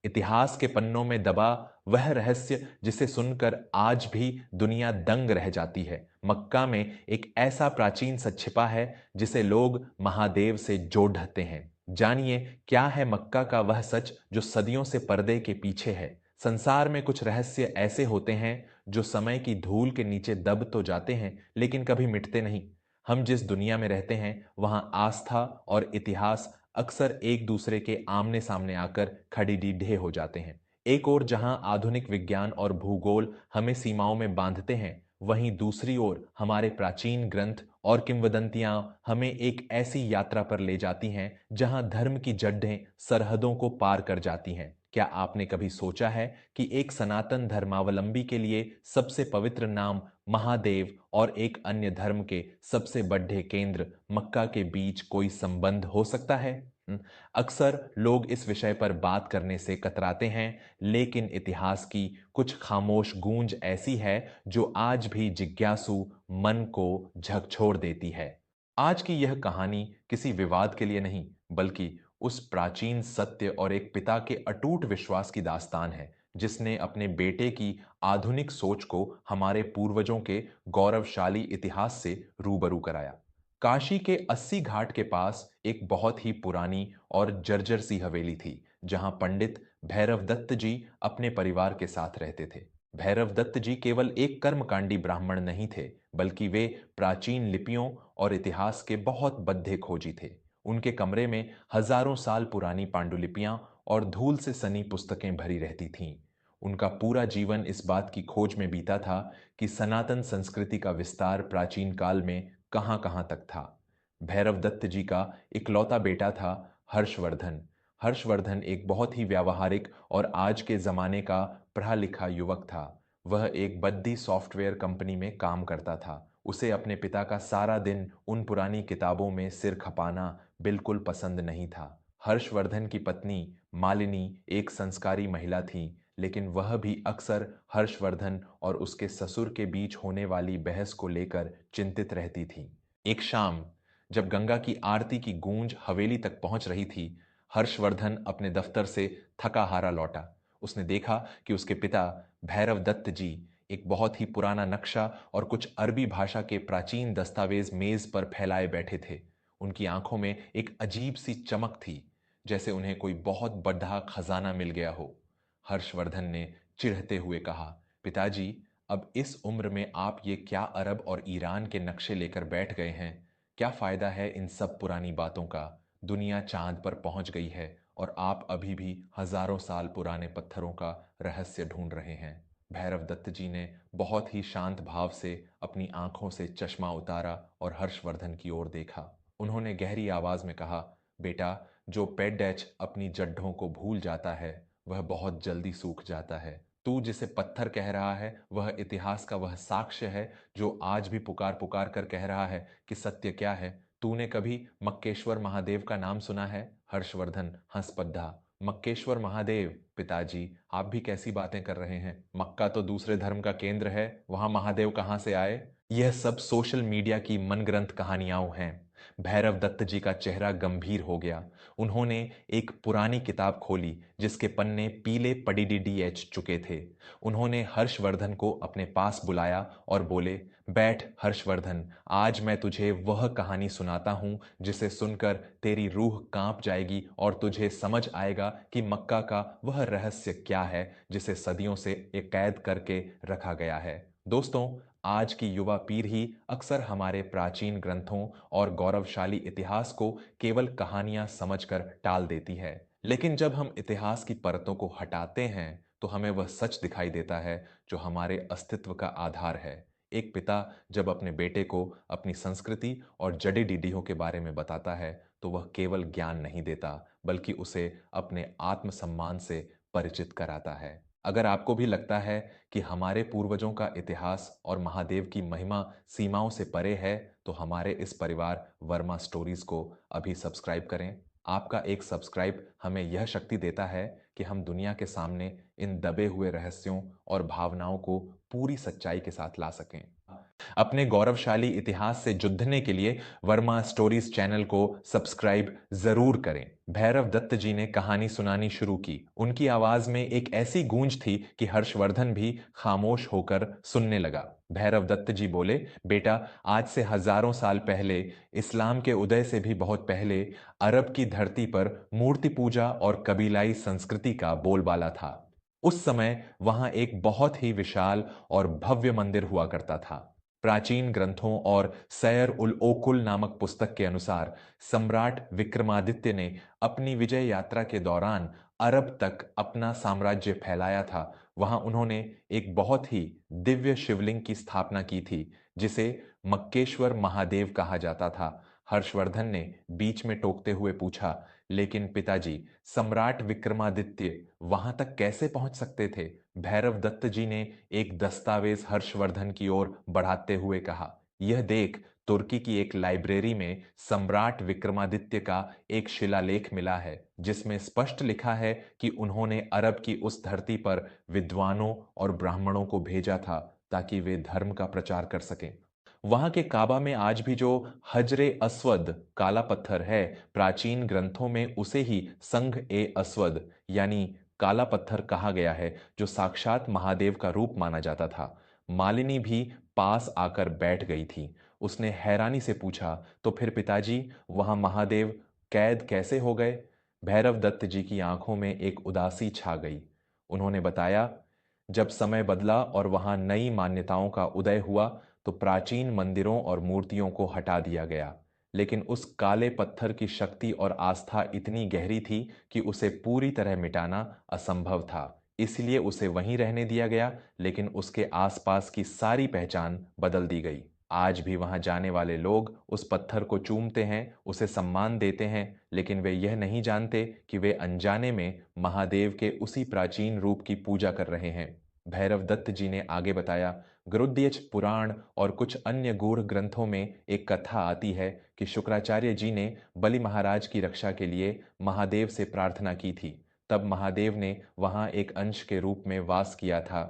इतिहास के पन्नों में दबा वह रहस्य जिसे सुनकर आज भी दुनिया दंग रह जाती है। मक्का में एक ऐसा प्राचीन सच छिपा है जिसे लोग महादेव से जोड़ ढकते हैं। जानिए क्या है मक्का का वह सच जो सदियों से पर्दे के पीछे है। संसार में कुछ रहस्य ऐसे होते हैं जो समय की धूल के नीचे दब तो जाते हैं लेकिन कभी मिटते नहीं। हम जिस दुनिया में रहते हैं वहां आस्था और इतिहास अक्सर एक दूसरे के आमने सामने आकर खड़ीडीढे हो जाते हैं। एक ओर जहां आधुनिक विज्ञान और भूगोल हमें सीमाओं में बांधते हैं, वहीं दूसरी ओर हमारे प्राचीन ग्रंथ और किंवदंतियां हमें एक ऐसी यात्रा पर ले जाती हैं जहां धर्म की जड्डें सरहदों को पार कर जाती हैं। क्या आपने कभी सोचा है कि एक सनातन धर्मावलंबी के लिए सबसे पवित्र नाम महादेव और एक अन्य धर्म के सबसे बड़े केंद्र मक्का के बीच कोई संबंध हो सकता है? अक्सर लोग इस विषय पर बात करने से कतराते हैं, लेकिन इतिहास की कुछ खामोश गूंज ऐसी है जो आज भी जिज्ञासु मन को झकझोर देती है। आज की यह कहानी किसी विवाद के लिए नहीं, बल्कि उस प्राचीन सत्य और एक पिता के अटूट विश्वास की दास्तान है जिसने अपने बेटे की आधुनिक सोच को हमारे पूर्वजों के गौरवशाली इतिहास से रूबरू कराया। काशी के 80 घाट के पास एक बहुत ही पुरानी और जर्जर सी हवेली थी जहां पंडित भैरव दत्त जी अपने परिवार के साथ रहते थे। भैरव दत्त जी केवल एक कर्मकांडी ब्राह्मण नहीं थे, बल्कि वे प्राचीन लिपियों और इतिहास के बहुत बद्ध खोजी थे। उनके कमरे में हजारों साल पुरानी पांडुलिपियां और धूल से सनी पुस्तकें भरी रहती थीं। उनका पूरा जीवन इस बात की खोज में बीता था कि सनातन संस्कृति का विस्तार प्राचीन काल में कहां कहां तक था। भैरव दत्त जी का इकलौता बेटा था हर्षवर्धन। हर्षवर्धन एक बहुत ही व्यावहारिक और आज के जमाने का पढ़ा लिखा युवक था। वह एक बद्दी सॉफ्टवेयर कंपनी में काम करता था। उसे अपने पिता का सारा दिन उन पुरानी किताबों में सिर खपाना बिल्कुल पसंद नहीं था। हर्षवर्धन की पत्नी मालिनी एक संस्कारी महिला थी, लेकिन वह भी अक्सर हर्षवर्धन और उसके ससुर के बीच होने वाली बहस को लेकर चिंतित रहती थी। एक शाम जब गंगा की आरती की गूंज हवेली तक पहुंच रही थी, हर्षवर्धन अपने दफ्तर से थका हारा लौटा। उसने देखा कि उसके पिता भैरव दत्त जी एक बहुत ही पुराना नक्शा और कुछ अरबी भाषा के प्राचीन दस्तावेज मेज पर फैलाए बैठे थे। उनकी आंखों में एक अजीब सी चमक थी, जैसे उन्हें कोई बहुत बड़ा खजाना मिल गया हो। हर्षवर्धन ने चिढ़ते हुए कहा, पिताजी, अब इस उम्र में आप ये क्या अरब और ईरान के नक्शे लेकर बैठ गए हैं? क्या फायदा है इन सब पुरानी बातों का? दुनिया चांद पर पहुंच गई है और आप अभी भी हजारों साल पुराने पत्थरों का रहस्य ढूंढ रहे हैं। भैरव दत्त जी ने बहुत ही शांत भाव से अपनी आंखों से चश्मा उतारा और हर्षवर्धन की ओर देखा। उन्होंने गहरी आवाज में कहा, बेटा, जो पेडैच अपनी जड्ढों को भूल जाता है वह बहुत जल्दी सूख जाता है। तू जिसे पत्थर कह रहा है वह इतिहास का वह साक्ष्य है जो आज भी पुकार पुकार कर कह रहा है कि सत्य क्या है। तूने कभी मक्केश्वर महादेव का नाम सुना है? हर्षवर्धन हंस पड़ा। मक्केश्वर महादेव? पिताजी, आप भी कैसी बातें कर रहे हैं? मक्का तो दूसरे धर्म का केंद्र है, वहां महादेव कहां से आए? यह सब सोशल मीडिया की मनगढ़ंत कहानियां हैं। भैरव दत्त जी का चेहरा गंभीर हो गया। उन्होंने एक पुरानी किताब खोली जिसके पन्ने पीले पड़ीडीडीएच चुके थे। उन्होंने हर्षवर्धन को अपने पास बुलाया और बोले, बैठ हर्षवर्धन, आज मैं तुझे वह कहानी सुनाता हूं जिसे सुनकर तेरी रूह कांप जाएगी और तुझे समझ आएगा कि मक्का का वह रहस्य क्या है जिसे सदियों से एक कैद करके रखा गया है। दोस्तों, आज की युवा पीढ़ी अक्सर हमारे प्राचीन ग्रंथों और गौरवशाली इतिहास को केवल कहानियां समझकर टाल देती है। लेकिन जब हम इतिहास की परतों को हटाते हैं तो हमें वह सच दिखाई देता है जो हमारे अस्तित्व का आधार है। एक पिता जब अपने बेटे को अपनी संस्कृति और जड़ी डीडीओ के बारे में बताता है तो वह केवल ज्ञान नहीं देता, बल्कि उसे अपने आत्मसम्मान से परिचित कराता है। अगर आपको भी लगता है कि हमारे पूर्वजों का इतिहास और महादेव की महिमा सीमाओं से परे है, तो हमारे इस परिवार वर्मा स्टोरीज को अभी सब्सक्राइब करें। आपका एक सब्सक्राइब हमें यह शक्ति देता है कि हम दुनिया के सामने इन दबे हुए रहस्यों और भावनाओं को पूरी सच्चाई के साथ ला सकें। अपने गौरवशाली इतिहास से जुड़ने के लिए वर्मा स्टोरीज चैनल को सब्सक्राइब जरूर करें। भैरव दत्त जी ने कहानी सुनानी शुरू की। उनकी आवाज में एक ऐसी गूंज थी कि हर्षवर्धन भी खामोश होकर सुनने लगा। भैरव दत्त जी बोले, बेटा, आज से हजारों साल पहले, इस्लाम के उदय से भी बहुत पहले, अरब की धरती पर मूर्ति पूजा और कबीलाई संस्कृति का बोलबाला था। उस समय वहां एक बहुत ही विशाल और भव्य मंदिर हुआ करता था। प्राचीन ग्रंथों और सैर उल ओकुल नामक पुस्तक के अनुसार सम्राट विक्रमादित्य ने अपनी विजय यात्रा के दौरान अरब तक अपना साम्राज्य फैलाया था। वहां उन्होंने एक बहुत ही दिव्य शिवलिंग की स्थापना की थी, जिसे मक्केश्वर महादेव कहा जाता था। हर्षवर्धन ने बीच में टोकते हुए पूछा, लेकिन पिताजी, सम्राट विक्रमादित्य वहां तक कैसे पहुंच सकते थे? भैरव दत्त जी ने एक दस्तावेज हर्षवर्धन की ओर बढ़ाते हुए कहा, यह देख, तुर्की की एक लाइब्रेरी में सम्राट विक्रमादित्य का एक शिलालेख मिला है, जिसमें स्पष्ट लिखा है कि उन्होंने अरब की उस धरती पर विद्वानों और ब्राह्मणों को भेजा था ताकि वे धर्म का प्रचार कर सकें। वहां के काबा में आज भी जो हजरे अस्वद काला पत्थर है, प्राचीन ग्रंथों में उसे ही संघ ए अस्वद यानी काला पत्थर कहा गया है, जो साक्षात महादेव का रूप माना जाता था। मालिनी भी पास आकर बैठ गई थी। उसने हैरानी से पूछा, तो फिर पिताजी, वहां महादेव कैद कैसे हो गए? भैरव दत्त जी की आंखों में एक उदासी छा गई। उन्होंने बताया, जब समय बदला और वहां नई मान्यताओं का उदय हुआ, तो प्राचीन मंदिरों और मूर्तियों को हटा दिया गया। लेकिन उस काले पत्थर की शक्ति और आस्था इतनी गहरी थी कि उसे पूरी तरह मिटाना असंभव था। इसलिए उसे वहीं रहने दिया गया, लेकिन उसके आसपास की सारी पहचान बदल दी गई। आज भी वहां जाने वाले लोग उस पत्थर को चूमते हैं, उसे सम्मान देते हैं, लेकिन वे यह नहीं जानते कि वे अनजाने में महादेव के उसी प्राचीन रूप की पूजा कर रहे हैं। भैरव दत्त जी ने आगे बताया, गरुड़ध्वज पुराण और कुछ अन्य गूढ़ ग्रंथों में एक कथा आती है कि शुक्राचार्य जी ने बलि महाराज की रक्षा के लिए महादेव से प्रार्थना की थी। तब महादेव ने वहां एक अंश के रूप में वास किया था।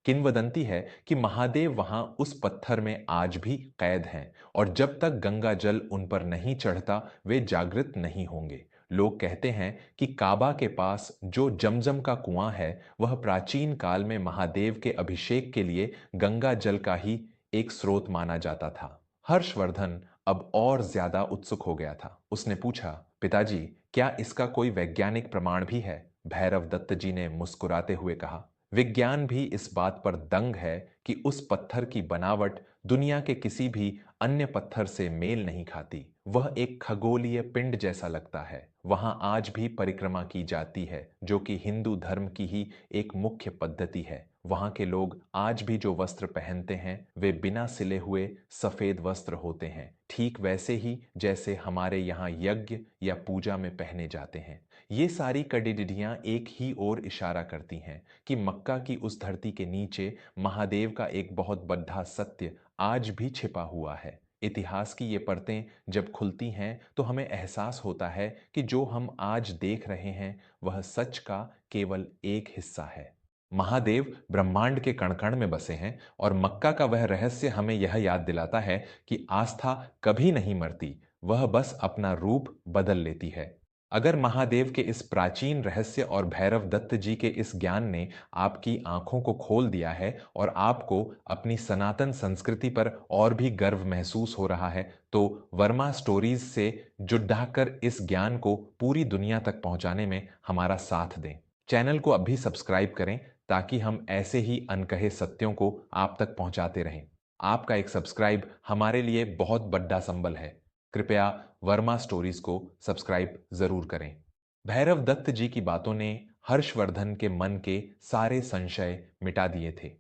किंवदंती है कि महादेव वहां उस पत्थर में आज भी कैद हैं, और जब तक गंगा जल उन पर नहीं चढ़ता, वे जागृत नहीं होंगे। लोग कहते हैं कि काबा के पास जो जमजम का कुआं है, वह प्राचीन काल में महादेव के अभिषेक के लिए गंगा जल का ही एक स्रोत माना जाता था। हर्षवर्धन अब और ज्यादा उत्सुक हो गया था। उसने पूछा, पिताजी, क्या इसका कोई वैज्ञानिक प्रमाण भी है? भैरव दत्त जी ने मुस्कुराते हुए कहा, विज्ञान भी इस बात पर दंग है कि उस पत्थर की बनावट दुनिया के किसी भी अन्य पत्थर से मेल नहीं खाती। वह एक खगोलीय पिंड जैसा लगता है। वहां आज भी परिक्रमा की जाती है, जो कि हिंदू धर्म की ही एक मुख्य पद्धति है। वहां के लोग आज भी जो वस्त्र पहनते हैं, वे बिना सिले हुए सफेद वस्त्र होते हैं, ठीक वैसे ही जैसे हमारे यहाँ यज्ञ या पूजा में पहने जाते हैं। ये सारी कड़िडियां एक ही ओर इशारा करती हैं कि मक्का की उस धरती के नीचे महादेव का एक बहुत बड़ा सत्य आज भी छिपा हुआ है। इतिहास की ये परतें जब खुलती हैं, तो हमें एहसास होता है कि जो हम आज देख रहे हैं, वह सच का केवल एक हिस्सा है। महादेव ब्रह्मांड के कण कण में बसे हैं, और मक्का का वह रहस्य हमें यह याद दिलाता है कि आस्था कभी नहीं मरती, वह बस अपना रूप बदल लेती है। अगर महादेव के इस प्राचीन रहस्य और भैरव दत्त जी के इस ज्ञान ने आपकी आंखों को खोल दिया है और आपको अपनी सनातन संस्कृति पर और भी गर्व महसूस हो रहा है, तो वर्मा स्टोरीज से जुड़कर इस ज्ञान को पूरी दुनिया तक पहुंचाने में हमारा साथ दें। चैनल को अभी सब्सक्राइब करें, ताकि हम ऐसे ही अनकहे सत्यों को आप तक पहुंचाते रहें। आपका एक सब्सक्राइब हमारे लिए बहुत बड़ा संबल है। कृपया वर्मा स्टोरीज को सब्सक्राइब जरूर करें। भैरव दत्त जी की बातों ने हर्षवर्धन के मन के सारे संशय मिटा दिए थे।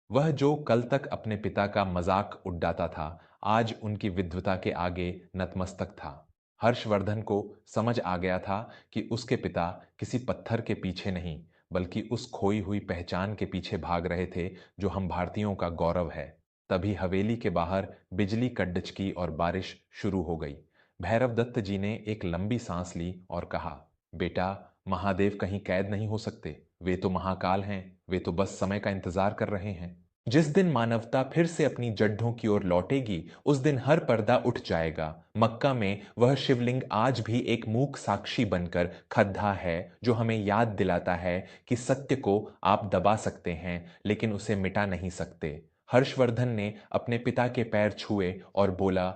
वह जो कल तक अपने पिता का मजाक उड़ाता था, आज उनकी विद्वता के आगे नतमस्तक था। हर्षवर्धन को समझ आ गया था कि उसके पिता किसी पत्थर के पीछे नहीं, बल्कि उस खोई हुई पहचान के पीछे भाग रहे थे, जो हम भारतीयों का गौरव है। तभी हवेली के बाहर बिजली कड़छकी और बारिश शुरू हो गई। भैरव दत्त जी ने एक लंबी सांस ली और कहा, बेटा, महादेव कहीं कैद नहीं हो सकते। वे तो महाकाल हैं, वे तो बस समय का इंतजार कर रहे हैं। जिस दिन मानवता फिर से अपनी जड्ढों की ओर लौटेगी, उस दिन हर पर्दा उठ जाएगा। मक्का में वह शिवलिंग आज भी एक मूक साक्षी बनकर खड़ा है, जो हमें याद दिलाता है कि सत्य को आप दबा सकते हैं, लेकिन उसे मिटा नहीं सकते। हर्षवर्धन ने अपने पिता के पैर छुए और बोला,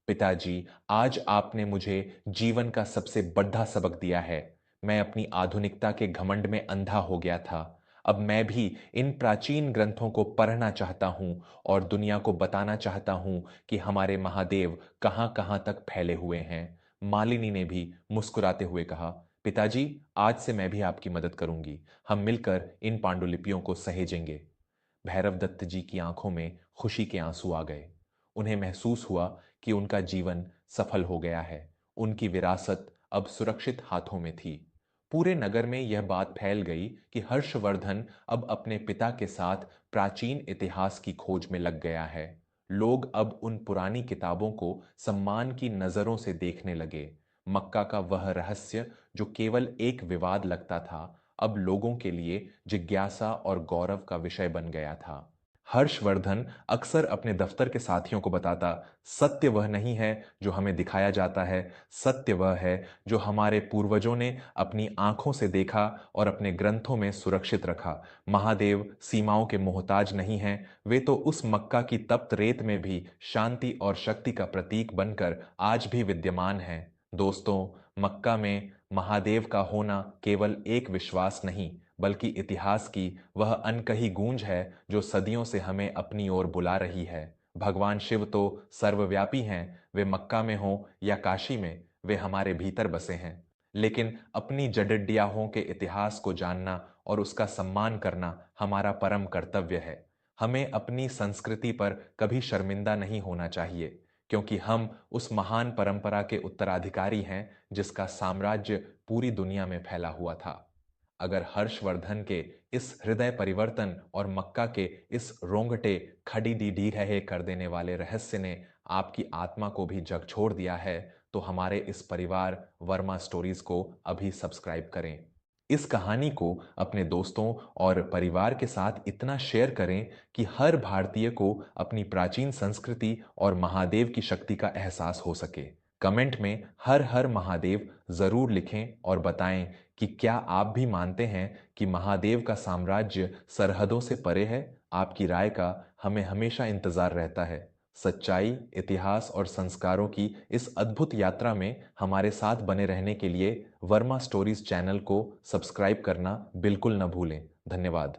पिताजी, आज आपने मुझे जीवन का सबसे बड़ा सबक दिया है। मैं अपनी आधुनिकता के घमंड में अंधा हो गया था। अब मैं भी इन प्राचीन ग्रंथों को पढ़ना चाहता हूं और दुनिया को बताना चाहता हूं कि हमारे महादेव कहां कहां तक फैले हुए हैं। मालिनी ने भी मुस्कुराते हुए कहा, पिताजी, आज से मैं भी आपकी मदद करूंगी। हम मिलकर इन पांडुलिपियों को सहेजेंगे। भैरव दत्त जी की आंखों में खुशी के आंसू आ गए। उन्हें महसूस हुआ कि उनका जीवन सफल हो गया है। उनकी विरासत अब सुरक्षित हाथों में थी। पूरे नगर में यह बात फैल गई कि हर्षवर्धन अब अपने पिता के साथ प्राचीन इतिहास की खोज में लग गया है। लोग अब उन पुरानी किताबों को सम्मान की नजरों से देखने लगे। मक्का का वह रहस्य जो केवल एक विवाद लगता था, अब लोगों के लिए जिज्ञासा और गौरव का विषय बन गया था। हर्षवर्धन अक्सर अपने दफ्तर के साथियों को बताता, सत्य वह नहीं है जो हमें दिखाया जाता है, सत्य वह है जो हमारे पूर्वजों ने अपनी आंखों से देखा और अपने ग्रंथों में सुरक्षित रखा। महादेव सीमाओं के मोहताज नहीं हैं, वे तो उस मक्का की तप्त रेत में भी शांति और शक्ति का प्रतीक बनकर आज भी विद्यमान हैं। दोस्तों, मक्का में महादेव का होना केवल एक विश्वास नहीं, बल्कि इतिहास की वह अनकही गूंज है जो सदियों से हमें अपनी ओर बुला रही है। भगवान शिव तो सर्वव्यापी हैं, वे मक्का में हों या काशी में, वे हमारे भीतर बसे हैं। लेकिन अपनी जडड्डियाहों के इतिहास को जानना और उसका सम्मान करना हमारा परम कर्तव्य है। हमें अपनी संस्कृति पर कभी शर्मिंदा नहीं होना चाहिए, क्योंकि हम उस महान परंपरा के उत्तराधिकारी हैं जिसका साम्राज्य पूरी दुनिया में फैला हुआ था। अगर हर्षवर्धन के इस हृदय परिवर्तन और मक्का के इस रोंगटे खड़ी डी रहे कर देने वाले रहस्य ने आपकी आत्मा को भी झकझोर दिया है, तो हमारे इस परिवार वर्मा स्टोरीज को अभी सब्सक्राइब करें। इस कहानी को अपने दोस्तों और परिवार के साथ इतना शेयर करें कि हर भारतीय को अपनी प्राचीन संस्कृति और महादेव की शक्ति का एहसास हो सके। कमेंट में हर हर महादेव जरूर लिखें और बताएं कि क्या आप भी मानते हैं कि महादेव का साम्राज्य सरहदों से परे है। आपकी राय का हमें हमेशा इंतजार रहता है। सच्चाई, इतिहास और संस्कारों की इस अद्भुत यात्रा में हमारे साथ बने रहने के लिए वर्मा स्टोरीज चैनल को सब्सक्राइब करना बिल्कुल न भूलें। धन्यवाद।